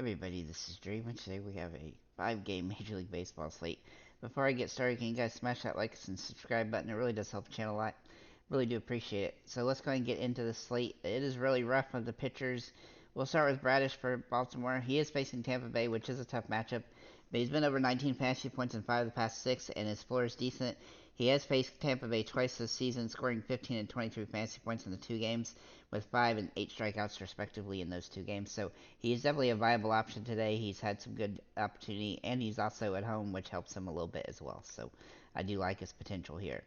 Everybody, this is Dream, and today we have a 5-game Major League Baseball slate. Before I get started, can you guys smash that like and subscribe button? It really does help the channel a lot. Really do appreciate it. So let's go ahead and get into the slate. It is really rough with the pitchers. We'll start with Bradish for Baltimore. He is facing Tampa Bay, which is a tough matchup, but he's been over 19 fantasy points in 5 of the past 6, and his floor is decent. He has faced Tampa Bay twice this season, scoring 15 and 23 fantasy points in the 2 games, with 5 and 8 strikeouts respectively in those 2 games. So he's definitely a viable option today. He's had some good opportunity, and he's also at home, which helps him a little bit as well. So I do like his potential here.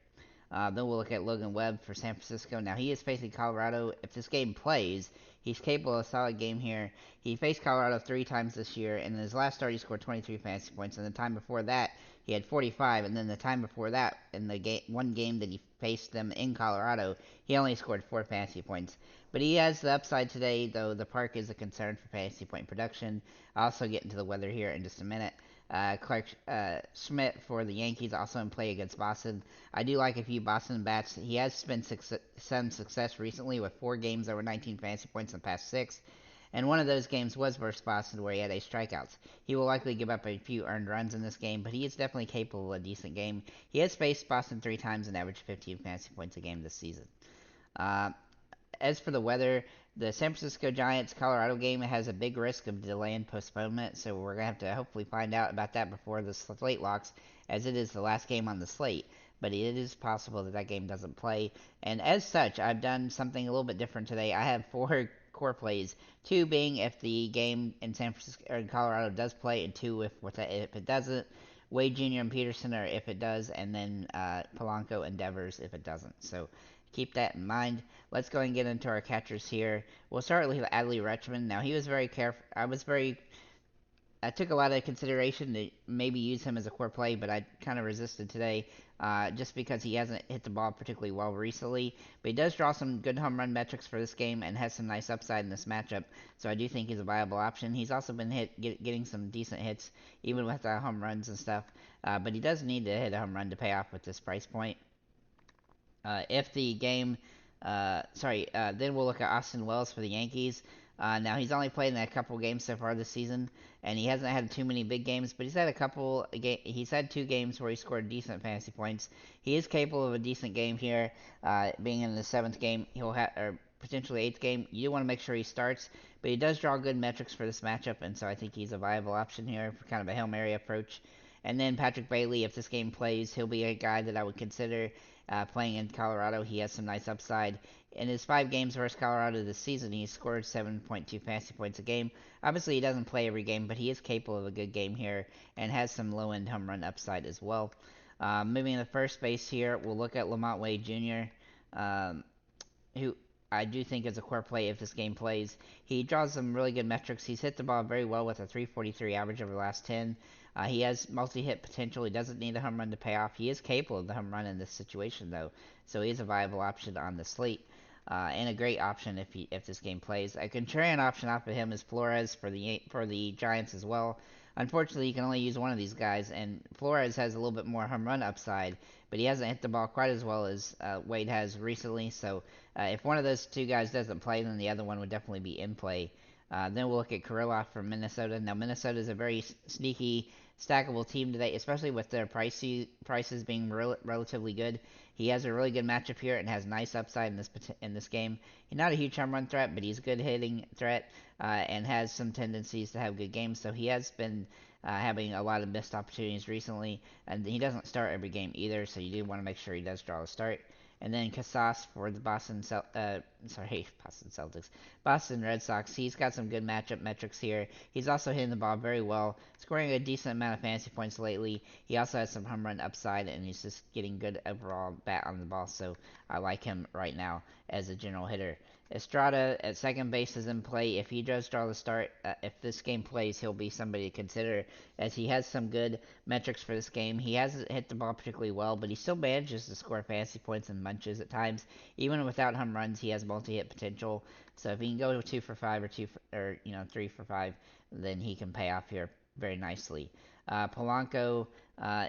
Then we'll look at Logan Webb for San Francisco. Now, he is facing Colorado. If this game plays, he's capable of a solid game here. He faced Colorado 3 times this year, and in his last start, he scored 23 fantasy points. And the time before that, he had 45. And then the time before that, in the one game that he faced them in Colorado, he only scored 4 fantasy points. But he has the upside today, though the park is a concern for fantasy point production. I'll also get into the weather here in just a minute. Clark Schmidt for the Yankees, also in play against Boston. I do like a few Boston bats. He has been some success recently with 4 games over 19 fantasy points in the past 6. And one of those games was versus Boston where he had 8 strikeouts. He will likely give up a few earned runs in this game, but he is definitely capable of a decent game. He has faced Boston 3 times and averaged 15 fantasy points a game this season. Uh, as for the weather, the San Francisco Giants Colorado game has a big risk of delay and postponement, so we're going to have to hopefully find out about that before the slate locks, as it is the last game on the slate. But it is possible that that game doesn't play. And as such, I've done something a little bit different today. I have 4 core plays, 2 being if the game in San Francisco or in Colorado does play, and 2 if it doesn't. Wade Jr. and Peterson are if it does, and then Polanco and Devers if it doesn't. So keep that in mind. Let's go and get into our catchers here. We'll start with Adley Rutschman. Now, he was very careful. I took a lot of consideration to maybe use him as a core play, but I kind of resisted today just because he hasn't hit the ball particularly well recently. But he does draw some good home run metrics for this game and has some nice upside in this matchup. So I do think he's a viable option. He's also been getting some decent hits, even with home runs and stuff. But he does need to hit a home run to pay off with this price point. If the game, then we'll look at Austin Wells for the Yankees. Now he's only played in a couple games so far this season, and he hasn't had too many big games. But he's had he's had 2 games where he scored decent fantasy points. He is capable of a decent game here. Being in the 7th game, he'll have or potentially 8th game. You do want to make sure he starts, but he does draw good metrics for this matchup, and so I think he's a viable option here for kind of a Hail Mary approach. And then Patrick Bailey, if this game plays, he'll be a guy that I would consider playing in Colorado. He has some nice upside. In his 5 games versus Colorado this season, he scored 7.2 fantasy points a game. Obviously, he doesn't play every game, but he is capable of a good game here and has some low-end home run upside as well. Moving to first base here, we'll look at Lamont Wade Jr., who I do think is a core play if this game plays. He draws some really good metrics. He's hit the ball very well with a 343 average over the last 10. He has multi-hit potential. He doesn't need a home run to pay off. He is capable of the home run in this situation, though, so he is a viable option on the slate. And a great option if this game plays. A contrarian option off of him is Flores for the Giants as well. Unfortunately, you can only use one of these guys, and Flores has a little bit more home run upside, but he hasn't hit the ball quite as well as Wade has recently. So if one of those 2 guys doesn't play, then the other one would definitely be in play. Then we'll look at Kirilloff from Minnesota. Now, Minnesota is a very sneaky, stackable team today, especially with their prices being relatively good. He has a really good matchup here and has nice upside in this game. He's not a huge home run threat, but he's a good hitting threat and has some tendencies to have good games. So he has been having a lot of missed opportunities recently, and he doesn't start every game either. So you do want to make sure he does draw a start. And then Casas for the Boston Celtics, Boston Red Sox. He's got some good matchup metrics here. He's also hitting the ball very well, scoring a decent amount of fantasy points lately. He also has some home run upside, and he's just getting good overall bat on the ball. So I like him right now as a general hitter. Estrada at second base is in play. If he does draw the start, if this game plays, he'll be somebody to consider, as he has some good metrics for this game. He hasn't hit the ball particularly well, but he still manages to score fantasy points in bunches at times. Even without home runs, he has multi-hit potential. So if he can go 2 for 5 or 3 for 5, then he can pay off here very nicely. Polanco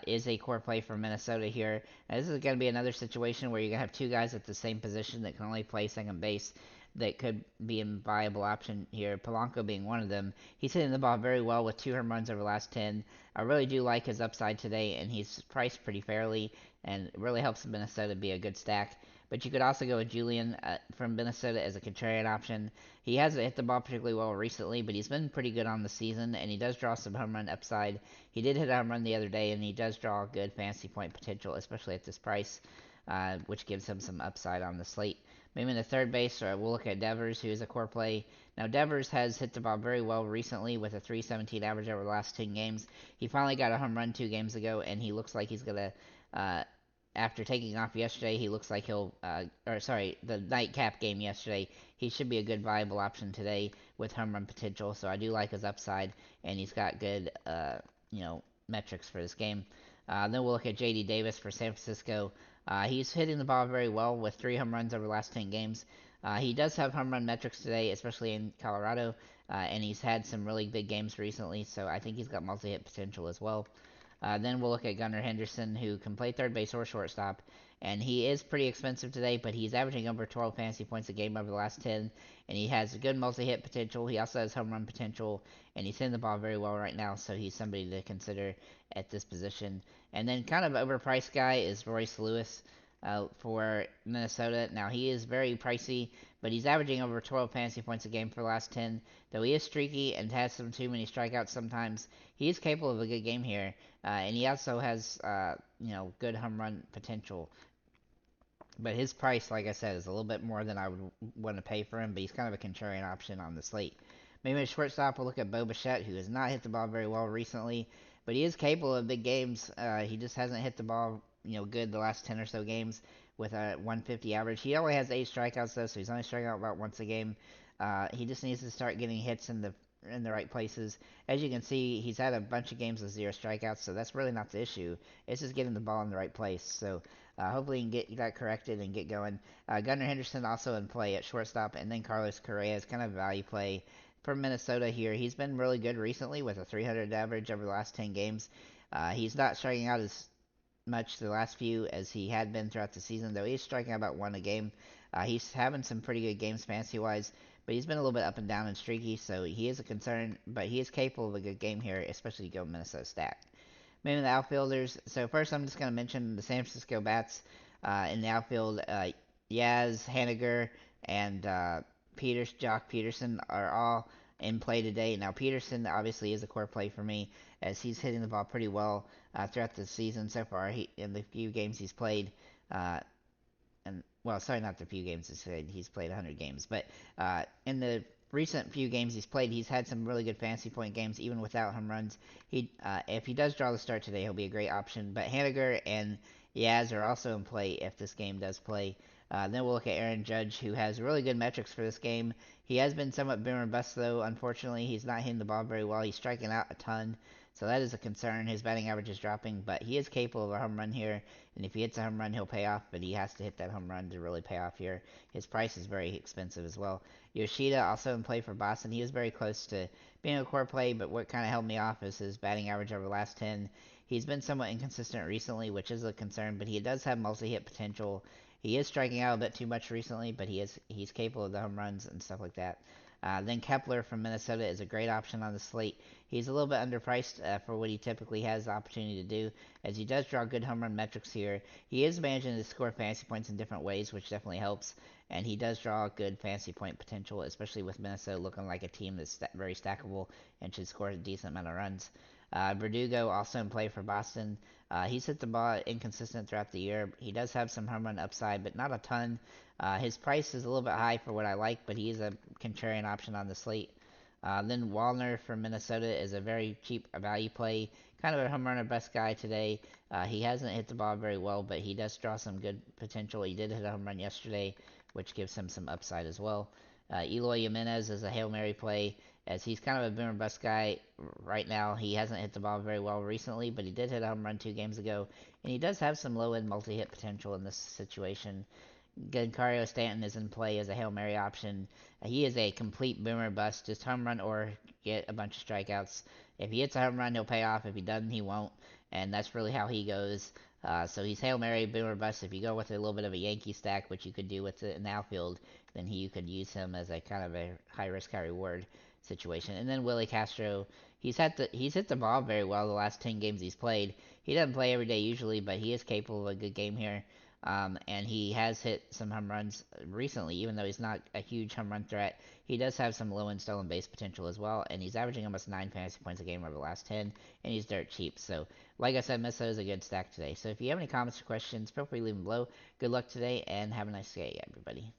is a core play for Minnesota here. Now, this is going to be another situation where you're going to have 2 guys at the same position that can only play second base. that could be a viable option here, Polanco being one of them. He's hitting the ball very well with 2 home runs over the last 10. I really do like his upside today, and he's priced pretty fairly, and it really helps Minnesota be a good stack. But you could also go with Julian from Minnesota as a contrarian option. He hasn't hit the ball particularly well recently, but he's been pretty good on the season, and he does draw some home run upside. He did hit a home run the other day, and he does draw good fantasy point potential, especially at this price, which gives him some upside on the slate. Maybe in the third base, we'll look at Devers, who is a core play. Now, Devers has hit the ball very well recently with a 317 average over the last 10 games. He finally got a home run 2 games ago, and he looks like he's going to after taking off yesterday, he looks like the nightcap game yesterday, he should be a good viable option today with home run potential. So I do like his upside, and he's got good, metrics for this game. Then we'll look at J.D. Davis for San Francisco. He's hitting the ball very well with 3 home runs over the last 10 games. He does have home run metrics today, especially in Colorado, and he's had some really big games recently, so I think he's got multi-hit potential as well. Then we'll look at Gunnar Henderson, who can play third base or shortstop, and he is pretty expensive today, but he's averaging over 12 fantasy points a game over the last 10, and he has good multi-hit potential. He also has home run potential, and he's hitting the ball very well right now, so he's somebody to consider at this position. And then kind of overpriced guy is Royce Lewis for Minnesota. Now he is very pricey, but he's averaging over 12 fantasy points a game for the last 10. Though he is streaky and has some too many strikeouts sometimes, he is capable of a good game here, and he also has good home run potential. But his price, like I said, is a little bit more than I would want to pay for him. But he's kind of a contrarian option on the slate. Maybe a shortstop, we'll look at Bo Bichette, who has not hit the ball very well recently, but he is capable of big games. He just hasn't hit the ball, good the last 10 or so games with a 150 average. He only has 8 strikeouts though, so he's only striking out about once a game. He just needs to start getting hits in the right places. As you can see, he's had a bunch of games with 0 strikeouts, so that's really not the issue. It's just getting the ball in the right place. So hopefully, he can get that corrected and get going. Gunnar Henderson also in play at shortstop, and then Carlos Correa is kind of a value play for Minnesota here. He's been really good recently with a 300 average over the last 10 games. He's not striking out as much the last few as he had been throughout the season, though he's striking about one a game. He's having some pretty good games fantasy wise, but he's been a little bit up and down and streaky, so he is a concern, but he is capable of a good game here, especially to go Minnesota stack. Maybe the outfielders. So first, I'm just going to mention the San Francisco Bats in the outfield. Yaz, Haniger, and Jock Peterson are all in play today. Now Peterson obviously is a core play for me as he's hitting the ball pretty well throughout the season so far. In the few games he's played, uh, and well, sorry, not the few games he's played 100 games, but in the recent few games he's played, he's had some really good fantasy point games even without home runs. If he does draw the start today, he'll be a great option. But Haniger and Yaz are also in play if this game does play. Then we'll look at Aaron Judge, who has really good metrics for this game. He has been somewhat boom or bust, though. Unfortunately, he's not hitting the ball very well. He's striking out a ton, so that is a concern. His batting average is dropping, but he is capable of a home run here. And if he hits a home run, he'll pay off, but he has to hit that home run to really pay off here. His price is very expensive as well. Yoshida also in play for Boston. He was very close to being a core play, but what kind of held me off is his batting average over the last 10. He's been somewhat inconsistent recently, which is a concern, but he does have multi-hit potential. He is striking out a bit too much recently, but he's capable of the home runs and stuff like that. Then Kepler from Minnesota is a great option on the slate. He's a little bit underpriced for what he typically has the opportunity to do, as he does draw good home run metrics here. He is managing to score fantasy points in different ways, which definitely helps, and he does draw good fantasy point potential, especially with Minnesota looking like a team that's very stackable and should score a decent amount of runs. Verdugo also in play for Boston. He's hit the ball inconsistent throughout the year. He does have some home run upside, but not a ton. His price is a little bit high for what I like, but he is a contrarian option on the slate. Then Wallner from Minnesota is a very cheap value play, kind of a home runner best guy today. He hasn't hit the ball very well, but he does draw some good potential. He did hit a home run yesterday, which gives him some upside as well. Eloy Jimenez is a Hail Mary play, as he's kind of a boomer bust guy right now. He hasn't hit the ball very well recently, but he did hit a home run 2 games ago, and he does have some low end multi hit potential in this situation. Giancarlo Stanton is in play as a Hail Mary option. He is a complete boomer bust, just home run or get a bunch of strikeouts. If he hits a home run, he'll pay off. If he doesn't, he won't. And that's really how he goes. So he's Hail Mary, boom or bust. If you go with a little bit of a Yankee stack, which you could do with an outfield, then you could use him as a kind of a high risk, high reward situation. And then Willie Castro, he's hit the ball very well the last 10 games he's played. He doesn't play every day usually, but he is capable of a good game here. And he has hit some home runs recently, even though he's not a huge home run threat. He does have some low end stolen base potential as well, and he's averaging almost 9 fantasy points a game over the last 10, and he's dirt cheap. So, like I said, Minnesota is a good stack today. So, if you have any comments or questions, feel free to leave them below. Good luck today, and have a nice day, everybody.